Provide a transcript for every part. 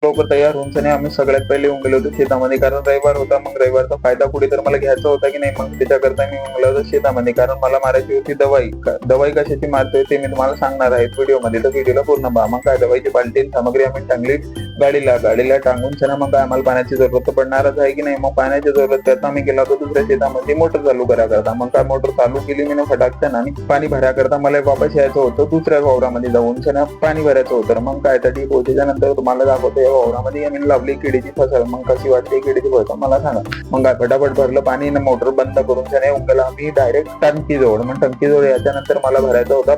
लवकर तयार होऊन सनी आम्ही सगळ्यात पहिले येऊन गेलो होतो शेतामध्ये, कारण रविवार होता. मग रविवारचा फायदा कुठे तर मला घ्यायचा होता की नाही, मग त्याच्याकरता मी येऊन गेलो होतो शेतामध्ये, कारण मला मारायची होती दवाई. दवाई कशाची मारतोय ते मी तुम्हाला सांगणार आहे व्हिडिओमध्ये, तर व्हिडिओला पूर्ण पहा. मग काय, दवाईची बाल्टी सामग्री आम्ही टांगली गाडीला टांगून सना मग आम्हाला पाण्याची जरूरत तर पडणारच आहे की नाही. मग पाण्याची जरूरत करता आम्ही गेला होतो दुसऱ्या शेतामध्ये मोटर चालू करा करता. मग काय मोटर चालू केली मी फटाकन आणि पाणी भरा करता मला वापस यायचं होतं दुसऱ्या वावरामध्ये जाऊन सना पाणी भरायचं होतं. मग काय, त्याची पोहोचच्या नंतर तुम्हाला दाखवतो या वावरामध्ये आम्ही लावली केळीची फसल. मग कशी वाटते केळीची फसल मला सांगा. मग काय, फटाफट भरलं पाणी, मोटर बंद करून सने उंगला आम्ही डायरेक्ट टंकी जवळ. मग टंकी जवळ याच्यानंतर मला भरायचा होता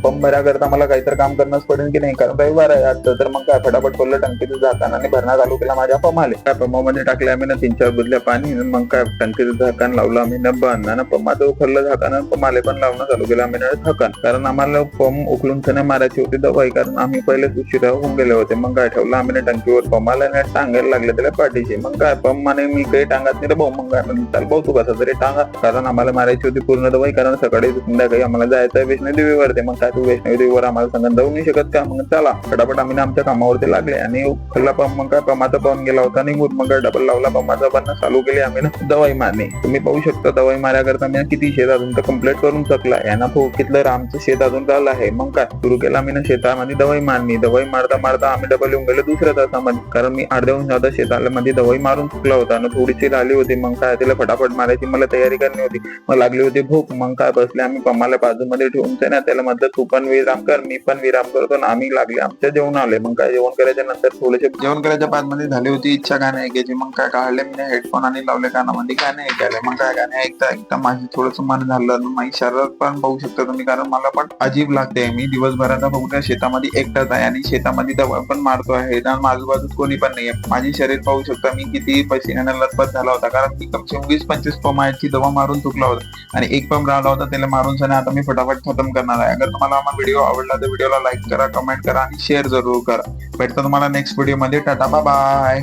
पंप भरा करता मला काहीतरी काम करणंच पडेल की नाही, कारण रविवार आहे आज. तर मग काय, फटाफट खोललं टंकीचं झाकण आणि भरणा चालू केला माझ्या पंपाले. काय पंपामध्ये टाकले आम्ही 3-4 बुदल्या पाणी. मग काय, टंकीचं झाकण लावलं आम्ही बंद आणि पंपाचं खोललं झाकण, पंपाले पण लावणं चालू केलं आम्ही झाकण, कारण आम्हाला पंप उकलून सने मारायची होती दवाई, कारण आम्ही पहिलेच उशिरा होऊन गेले होते. मग काय, ठेवलं आम्ही टंकीवर पंपाला टांगायला लागले त्याला पाठीशी. मग काय, पंप माने मी काही टांगत नाही रे भाऊ. मग काय, चाल भाऊ तू कसा तरी टांगा, कारण आम्हाला मारायची होती पूर्ण दवाई, कारण सकाळी संध्याकाळी आम्हाला जायचं आहे वैष्णवी देवीवरती. मग काय, तू वैष्णवी देवीवर आम्हाला सांगत जाऊ नाही शकत का. मग चला फटाफट आम्ही आमच्या कामावरती लागले आणि उकलला पंप. मग काय, पंपाचा पण गेला होता निघून. मग काय, डबल लावला पंपाचा पण चालू केली आम्ही दवाई मारणे. तुम्ही पाहू शकता दवाई माऱ्याकरता मी किती शेत अजून तर कम्प्लीट करून चकला यांना कितलं आमचं शेत अजून राहिलं आहे. मग काय, सुरू केला आम्ही शेतामध्ये दवाई मारणी. दवाई मारता मारता आम्ही डबल येऊन गेलो दुसऱ्या तासामध्ये, कारण मी अर्ध्याहून जादा शेतामध्ये दवाई मारून चुकला होता आणि थोडीशी राहिली होती. मग काय, तिला फटाफट मारायची मला तयारी करणी होती. मग लागली होती भूक. मग काय, बसले आम्ही पंपाला बाजूमध्ये ठेवून ना त्याला म्हटलं तू पण विराम कर मी पण विराम करतो आणि आम्ही लागले आमच्या जेवण आले. मग काय, जेवण करायच्या नंतर थोडेसे जेवण करायच्या बाद मध्ये झाली होती इच्छा गाणे ऐकायची. मग काय, काढले मी हेडफोन आणि लावले कानामध्ये गाणे ऐकायला. मग काय, गाणे ऐकता ऐकता माझी थोडंसं मन झालं, माझी शरीरात पण पाहू शकता तुम्ही, कारण मला पण अजीब लागते. मी दिवसभराचा बघू त्या शेतामध्ये एकटाच आहे आणि शेतामध्ये दवा पण मारतो आहे आणि आजूबाजूत कोणी पण नाहीये. माझी शरीर पाहू शकता मी किती पसीन्याने लथपथ झाला होता, कारण मी कमसे 20-25 पंपाची दवा मारून चुकला होता आणि एक पंप राहिला होता त्याला मारून सने आता मी फटाफट खतम करणार आहे. अगर तुम्हाला हा व्हिडिओ आवडला तर व्हिडिओला लाईक करा, कमेंट करा आणि शेअर जरूर करा. भेटतो तुम्हाला नेक्स्ट व्हिडिओ मध्ये. Tata bye.